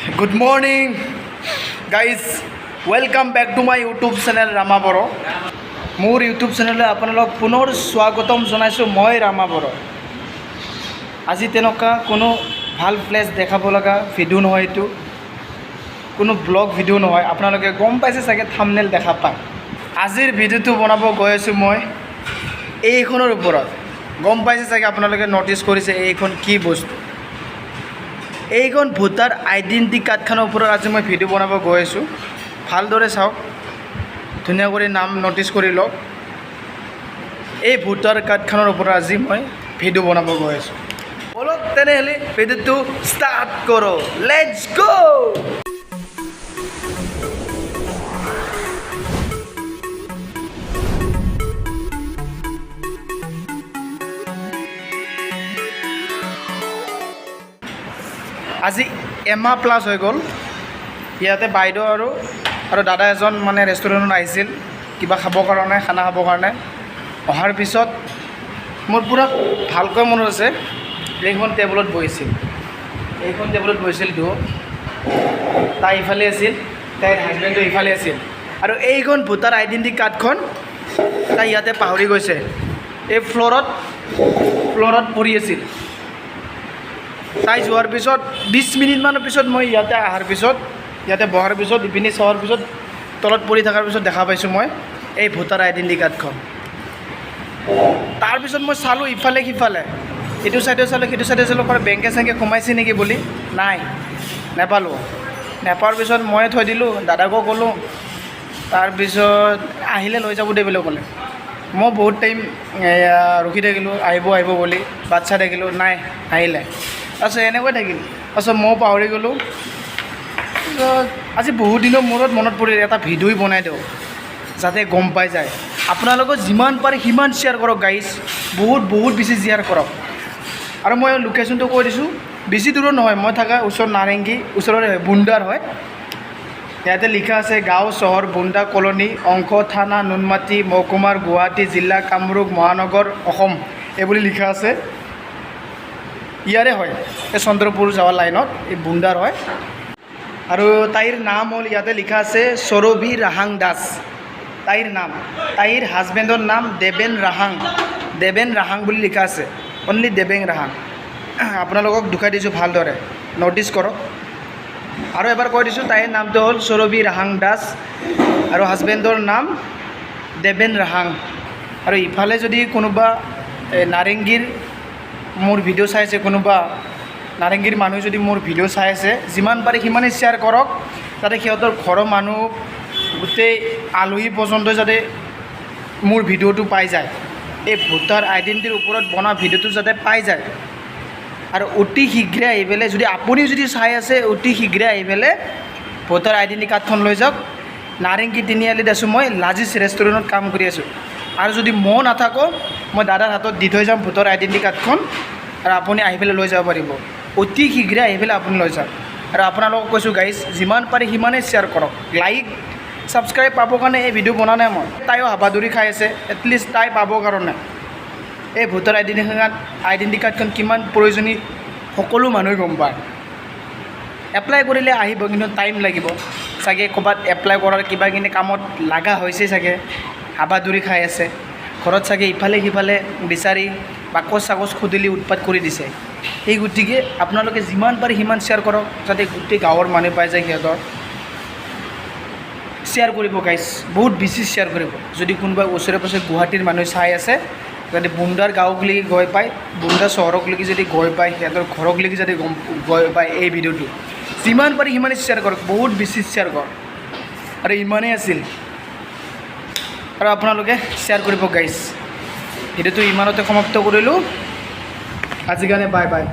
Good morning, guys. Welcome back to my YouTube channel Rama Boro. More YouTube channel আপোনালোক পুনৰ স্বাগতম জনাইছো মই ৰামা বড়ো। আজি তেনেকা কোনো ভাল প্লেস দেখাব লগা ভিডিও নহয়, এটো কোনো ব্লগ ভিডিও নহয়। আপোনালোকে গম পাইছে চাগে থাম্বনেল দেখা পায়। আজিৰ ভিডিওটো বনাব গৈ আছো মই এইখনৰ ওপৰত। গম পাইছে চাগে আপোনালোকে নটিস কৰিছে এইখন কি বস্তু। এইখন ভোটাৰ আইডেন্টি কাৰ্ডখনৰ ওপৰত আজি মই ভিডিও বনাব গৈ আছো। ভালদৰে চাওক, ধুনীয়া কৰি নাম নটিস কৰি লওক। এই ভোটাৰ কাৰ্ডখনৰ ওপৰত আজি মই ভিডিও বনাব গৈ আছো। বলক তেনেহ'লে ভিডিওটো ষ্টাৰ্ট কৰো। Let's go. আজি এমাহ প্লাস হৈ গ'ল। ইয়াতে বাইদেউ আৰু দাদা এজন মানে ৰেষ্টুৰেণ্টত আহিছিল কিবা খাবৰ কাৰণে, খানা খাবৰ কাৰণে। অহাৰ পিছত মোৰ পুৰা ভালকৈ মনত আছে, এইখন টেবুলত বহিছিল। তাই ইফালে আছিল, তাইৰ হাজবেণ্ডটো ইফালে আছিল। আৰু এইখন ভোটাৰ আইডেন্টি কাৰ্ডখন তাই ইয়াতে পাহৰি গৈছে। এই ফ্ল'ৰত পৰি আছিল। তাই যোৱাৰ পিছত 20 মিনিটমানৰ পিছত মই ইয়াতে অহাৰ পিছত, ইয়াতে বহাৰ পিছত, ইপিনে চোৱাৰ পিছত, তলত পৰি থকাৰ পিছত দেখা পাইছোঁ মই এই ভোটাৰ আইডেন্টি কাৰ্ডখন। তাৰপিছত মই চালোঁ ইফালে সিফালে, এইটো চাইডে চালোঁ, সেইটো চাইডে চালোঁ, বেংকে চেংকে সোমাইছে নেকি বুলি, নাই, নেপালোঁ। নেপাৰ পিছত মই থৈ দিলোঁ, দাদাকো ক'লোঁ। তাৰপিছত আহিলে লৈ যাব দে বুলি ক'লে। মই বহুত টাইম ৰখি থাকিলোঁ, আহিব বুলি বাচ্ছা থাকিলোঁ, নাই আহিলে। তাৰপিছত এনেকৈ থাকিল। তাৰপিছত মই পাহৰি গ'লোঁ। আজি বহুত দিনৰ মূৰত মনত পৰিল, এটা ভিডিঅ' বনাই দিওঁ যাতে গম পাই যায়। আপোনালোকক যিমান পাৰে সিমান শ্বেয়াৰ কৰক গাইজ, বহুত বেছি শ্বেয়াৰ কৰক। আৰু মই লোকেশ্যনটো কৈ দিছোঁ, বেছি দূৰত নহয়, মই থকা ওচৰত নাৰেংগী, ওচৰৰে হয়, বুন্দাৰ হয়। ইয়াতে লিখা আছে গাঁও চহৰ বুন্দা কলনী, অংশ থানা নুনমাটি, মহকুমাৰ গুৱাহাটী জিলা, কামৰূপ মহানগৰ, অসম, এইবুলি লিখা আছে। ইয়াৰে হয়, এই চন্দ্ৰপুৰ যোৱা লাইনত, এই বুন্দাৰ হয়। আৰু তাইৰ নাম হ'ল, ইয়াতে লিখা আছে সৌৰভী ৰাহাং দাস, তাইৰ নাম। তাইৰ হাজবেণ্ডৰ নাম দেবেন ৰাহাং বুলি লিখা আছে, অনলি দেবেন ৰাহাং। আপোনালোকক দুখাই দিছোঁ ভালদৰে, ন'টিছ কৰক। আৰু এবাৰ কৈ দিছোঁ, তাইৰ নামটো হ'ল সৌৰভী ৰাহাং দাস আৰু হাজবেণ্ডৰ নাম দেবেন ৰাহাং। আৰু ইফালে যদি কোনোবা নাৰেংগীৰ মোৰ ভিডিঅ' চাই আছে, কোনোবা নাৰেংগীৰ মানুহ যদি মোৰ ভিডিঅ' চাই আছে, যিমান পাৰে সিমানেই শ্বেয়াৰ কৰক, যাতে সিহঁতৰ ঘৰৰ মানুহ, গোটেই আলহী পৰ্যন্ত যাতে মোৰ ভিডিঅ'টো পাই যায়। এই ভোটাৰ আইডেণ্টিটিৰ ওপৰত বনোৱা ভিডিঅ'টো যাতে পাই যায়। আৰু অতি শীঘ্ৰে আহি পেলাই, যদি আপুনি যদি চাই আছে, অতি শীঘ্ৰে আহি পেলাই ভোটাৰ আইডেণ্টি কাৰ্ডখন লৈ যাওক। নাৰেংগী তিনিআলিত আছোঁ মই, লাজিজ ৰেষ্টুৰেণ্টত কাম কৰি আছোঁ। আৰু যদি মই নাথাকোঁ, মই দাদাৰ হাতত দি থৈ যাম ভোটাৰ আইডেণ্টি কাৰ্ডখন, আৰু আপুনি আহি পেলাই লৈ যাব পাৰিব। অতি শীঘ্ৰে আহি পেলাই আপুনি লৈ যাওক। আৰু আপোনালোকক কৈছোঁ গাইজ, যিমান পাৰে সিমানেই শ্বেয়াৰ কৰক। লাইক ছাবস্ক্ৰাইব পাবৰ কাৰণে এই ভিডিঅ' বনোৱা নাই মই। তাইও হাবাধুৰি খাই আছে, এটলিষ্ট তাই পাবৰ কাৰণে। এই ভোটাৰ আইডেণ্টি কাৰ্ডখন কিমান প্ৰয়োজনীয় সকলো মানুহে গম পায়। এপ্লাই কৰিলে আহিব, কিন্তু টাইম লাগিব চাগে। ক'ৰবাত এপ্লাই কৰাৰ কিবা কিনি কামত লগা হৈছে চাগে, হাবাধুৰি খাই আছে ঘৰত চাগে, ইফালে সিফালে বিচাৰি বাকচ চাকচ খুদিলি উৎপাত কৰি দিছে। সেই গতিকে আপোনালোকে যিমান পাৰে সিমান শ্বেয়াৰ কৰক, যাতে গোটেই গাঁৱৰ মানুহ পাই যায়। সিহঁতৰ শ্বেয়াৰ কৰিব গাইজ, বহুত বেছি শ্বেয়াৰ কৰিব। যদি কোনোবাই ওচৰে পাঁজৰে গুৱাহাটীৰ মানুহ চাই আছে, যাতে বুন্দাৰ গাঁৱকলৈকে গৈ পায়, বুন্দা চহৰকলৈকে যদি গৈ পায়, সিহঁতৰ ঘৰকলৈকে যদি গৈ পায় এই ভিডিঅ'টো, যিমান পাৰি সিমানেই শ্বেয়াৰ কৰক, বহুত বেছি শ্বেয়াৰ কৰক। আৰু ইমানেই আছিল, আৰু আপোনালোকে শ্বেয়াৰ কৰিব গাইজ। ভিডিঅ'টো ইমানতে সমাপ্ত কৰিলোঁ। আজিৰ কাৰণে বাই বাই।